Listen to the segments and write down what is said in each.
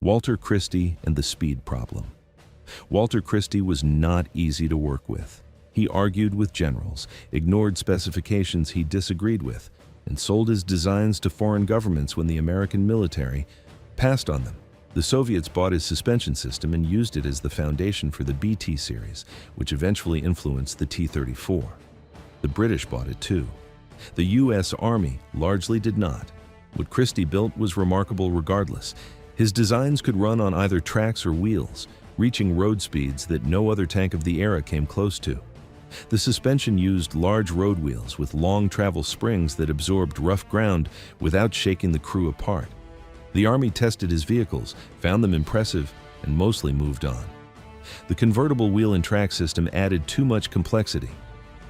Walter Christie and the speed problem. Walter Christie was not easy to work with. He argued with generals, ignored specifications he disagreed with, and sold his designs to foreign governments when the American military passed on them. The Soviets bought his suspension system and used it as the foundation for the BT series, which eventually influenced the T-34. The British bought it too. The U.S. Army largely did not. What Christie built was remarkable regardless. His designs could run on either tracks or wheels, reaching road speeds that no other tank of the era came close to. The suspension used large road wheels with long travel springs that absorbed rough ground without shaking the crew apart. The Army tested his vehicles, found them impressive, and mostly moved on. The convertible wheel and track system added too much complexity.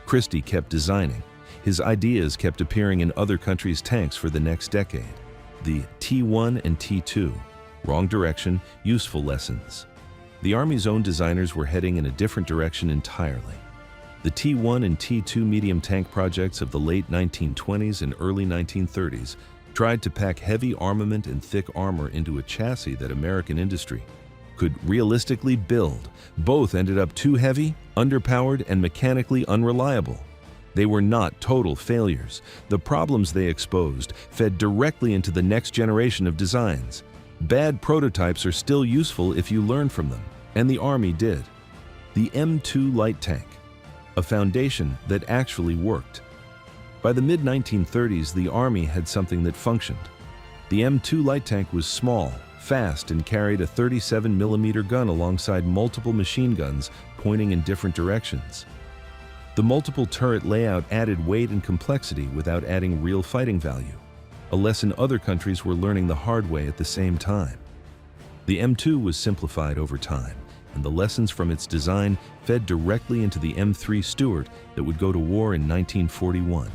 Christie kept designing. His ideas kept appearing in other countries' tanks for the next decade. The T1 and T2, wrong direction, useful lessons. The Army's own designers were heading in a different direction entirely. The T1 and T2 medium tank projects of the late 1920s and early 1930s tried to pack heavy armament and thick armor into a chassis that American industry could realistically build. Both ended up too heavy, underpowered, and mechanically unreliable. They were not total failures. The problems they exposed fed directly into the next generation of designs. Bad prototypes are still useful if you learn from them, and the Army did. The M2 light tank, a foundation that actually worked. By the mid-1930s, the Army had something that functioned. The M2 light tank was small, fast, and carried a 37mm gun alongside multiple machine guns pointing in different directions. The multiple turret layout added weight and complexity without adding real fighting value, a lesson other countries were learning the hard way at the same time. The M2 was simplified over time, and the lessons from its design fed directly into the M3 Stuart that would go to war in 1941.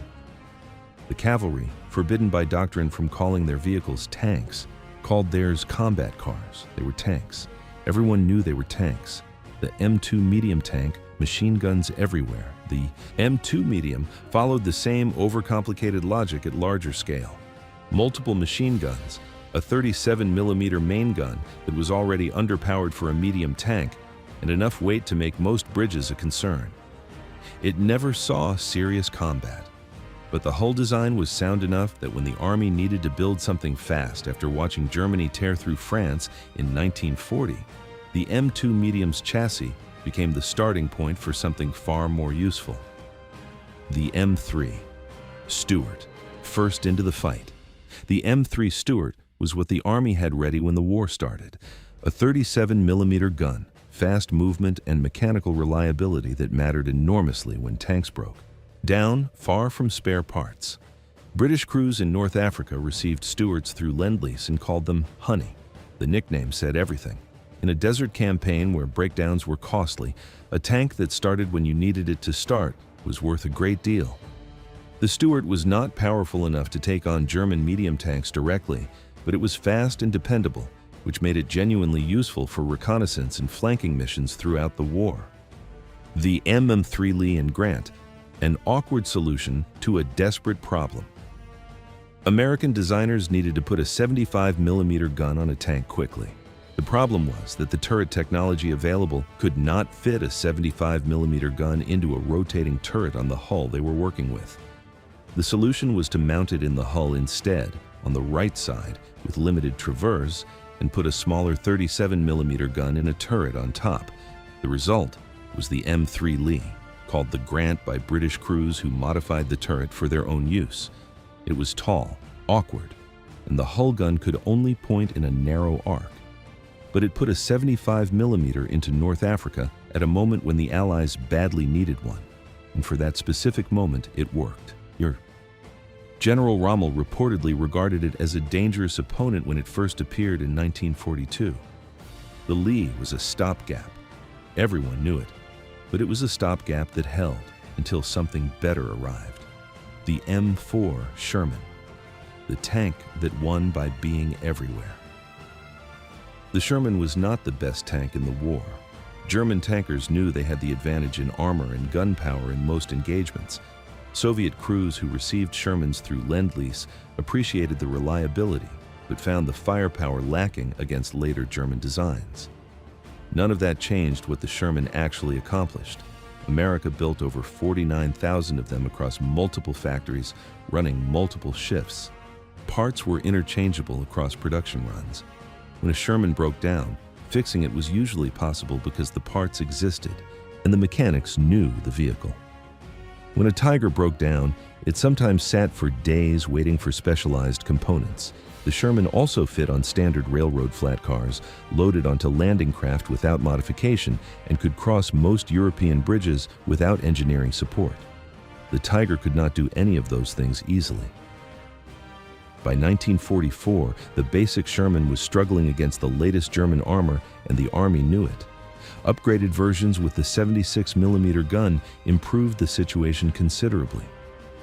The cavalry, forbidden by doctrine from calling their vehicles tanks, called theirs combat cars. They were tanks. Everyone knew they were tanks. The M2 medium tank, machine guns everywhere. The M2 medium followed the same overcomplicated logic at larger scale. Multiple machine guns, a 37mm main gun that was already underpowered for a medium tank, and enough weight to make most bridges a concern. It never saw serious combat. But the hull design was sound enough that when the Army needed to build something fast after watching Germany tear through France in 1940, the M2 medium's chassis became the starting point for something far more useful. The M3 Stuart, first into the fight. The M3 Stuart was what the Army had ready when the war started, a 37mm gun, fast movement and mechanical reliability that mattered enormously when tanks broke. Down, far from spare parts. British crews in North Africa received Stuarts through Lend-Lease and called them Honey. The nickname said everything. In a desert campaign where breakdowns were costly, a tank that started when you needed it to start was worth a great deal. The Stuart was not powerful enough to take on German medium tanks directly, but it was fast and dependable, which made it genuinely useful for reconnaissance and flanking missions throughout the war. The M3 Lee and Grant, an awkward solution to a desperate problem. American designers needed to put a 75mm gun on a tank quickly. The problem was that the turret technology available could not fit a 75mm gun into a rotating turret on the hull they were working with. The solution was to mount it in the hull instead, on the right side, with limited traverse, and put a smaller 37mm gun in a turret on top. The result was the M3 Lee, called the Grant by British crews who modified the turret for their own use. It was tall, awkward, and the hull gun could only point in a narrow arc. But it put a 75mm into North Africa at a moment when the Allies badly needed one. And for that specific moment, it worked. General Rommel reportedly regarded it as a dangerous opponent when it first appeared in 1942. The Lee was a stopgap. Everyone knew it. But it was a stopgap that held until something better arrived. The M4 Sherman, the tank that won by being everywhere. The Sherman was not the best tank in the war. German tankers knew they had the advantage in armor and gunpowder in most engagements. Soviet crews who received Shermans through Lend-Lease appreciated the reliability, but found the firepower lacking against later German designs. None of that changed what the Sherman actually accomplished. America built over 49,000 of them across multiple factories, running multiple shifts. Parts were interchangeable across production runs. When a Sherman broke down, fixing it was usually possible because the parts existed and the mechanics knew the vehicle. When a Tiger broke down, it sometimes sat for days waiting for specialized components. The Sherman also fit on standard railroad flat cars, loaded onto landing craft without modification, and could cross most European bridges without engineering support. The Tiger could not do any of those things easily. By 1944, the basic Sherman was struggling against the latest German armor, and the Army knew it. Upgraded versions with the 76mm gun improved the situation considerably.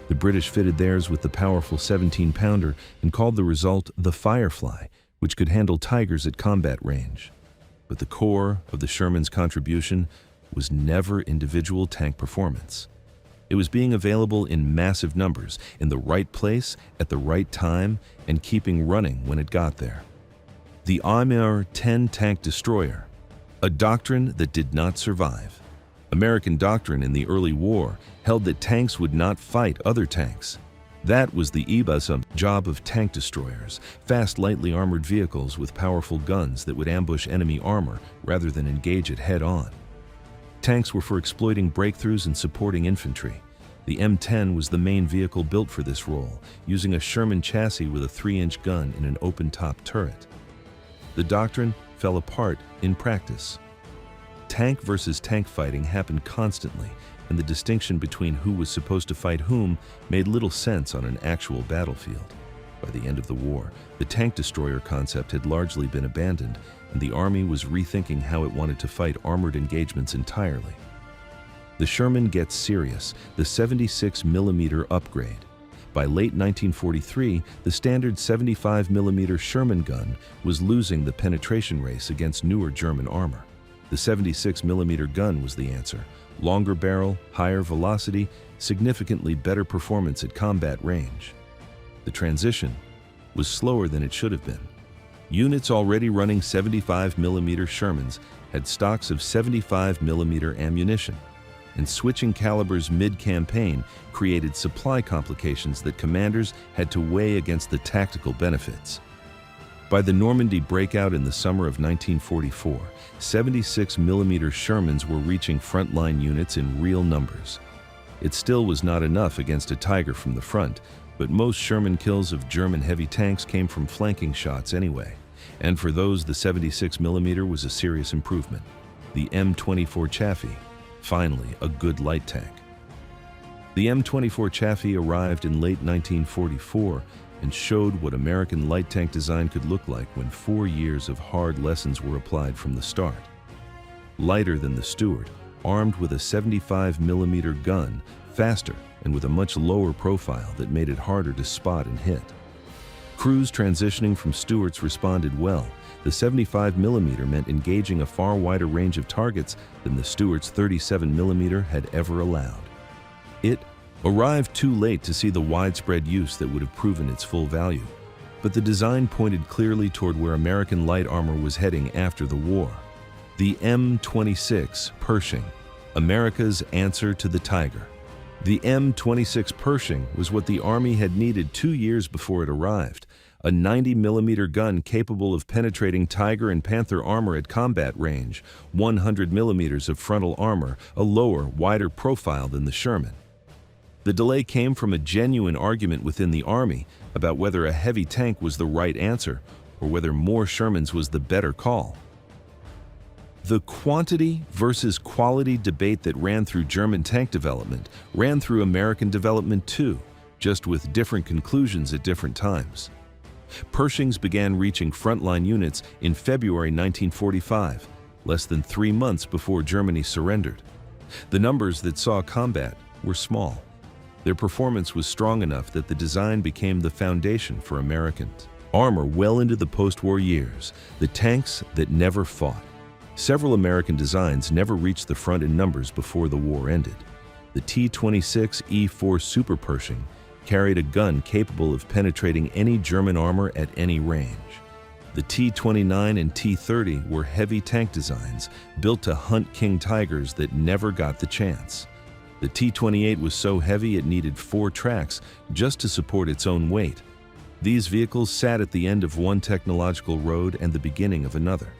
The British fitted theirs with the powerful 17-pounder and called the result the Firefly, which could handle Tigers at combat range. But the core of the Sherman's contribution was never individual tank performance. It was being available in massive numbers, in the right place, at the right time, and keeping running when it got there. The M10 tank destroyer, a doctrine that did not survive. American doctrine in the early war held that tanks would not fight other tanks. That was the EBA's job of tank destroyers, fast, lightly armored vehicles with powerful guns that would ambush enemy armor rather than engage it head-on. Tanks were for exploiting breakthroughs and supporting infantry. The M10 was the main vehicle built for this role, using a Sherman chassis with a 3-inch gun in an open-top turret. The doctrine fell apart in practice. Tank versus tank fighting happened constantly, and the distinction between who was supposed to fight whom made little sense on an actual battlefield. By the end of the war, the tank destroyer concept had largely been abandoned, and the Army was rethinking how it wanted to fight armored engagements entirely. The Sherman gets serious, the 76mm upgrade. By late 1943, the standard 75mm Sherman gun was losing the penetration race against newer German armor. The 76mm gun was the answer. Longer barrel, higher velocity, significantly better performance at combat range. The transition was slower than it should have been. Units already running 75mm Shermans had stocks of 75mm ammunition, and switching calibers mid-campaign created supply complications that commanders had to weigh against the tactical benefits. By the Normandy breakout in the summer of 1944, 76mm Shermans were reaching frontline units in real numbers. It still was not enough against a Tiger from the front, but most Sherman kills of German heavy tanks came from flanking shots anyway, and for those the 76mm was a serious improvement. The M24 Chaffee, finally a good light tank. The M24 Chaffee arrived in late 1944 and showed what American light tank design could look like when 4 years of hard lessons were applied from the start. Lighter than the Stuart, armed with a 75mm gun, faster and with a much lower profile that made it harder to spot and hit. Crews transitioning from Stuarts responded well. The 75mm meant engaging a far wider range of targets than the Stuart's 37mm had ever allowed. It arrived too late to see the widespread use that would have proven its full value, but the design pointed clearly toward where American light armor was heading after the war. The M26 Pershing, America's answer to the Tiger. The M26 Pershing was what the Army had needed 2 years before it arrived, a 90mm gun capable of penetrating Tiger and Panther armor at combat range, 100mm of frontal armor, a lower, wider profile than the Sherman. The delay came from a genuine argument within the Army about whether a heavy tank was the right answer or whether more Shermans was the better call. The quantity versus quality debate that ran through German tank development ran through American development too, just with different conclusions at different times. Pershings began reaching frontline units in February 1945, less than 3 months before Germany surrendered. The numbers that saw combat were small. Their performance was strong enough that the design became the foundation for American armor well into the post-war years, the tanks that never fought. Several American designs never reached the front in numbers before the war ended. The T-26 E4 Super Pershing carried a gun capable of penetrating any German armor at any range. The T-29 and T-30 were heavy tank designs built to hunt King Tigers that never got the chance. The T-28 was so heavy it needed 4 tracks just to support its own weight. These vehicles sat at the end of one technological road and the beginning of another.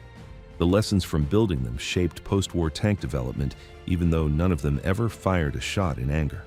The lessons from building them shaped post-war tank development, even though none of them ever fired a shot in anger.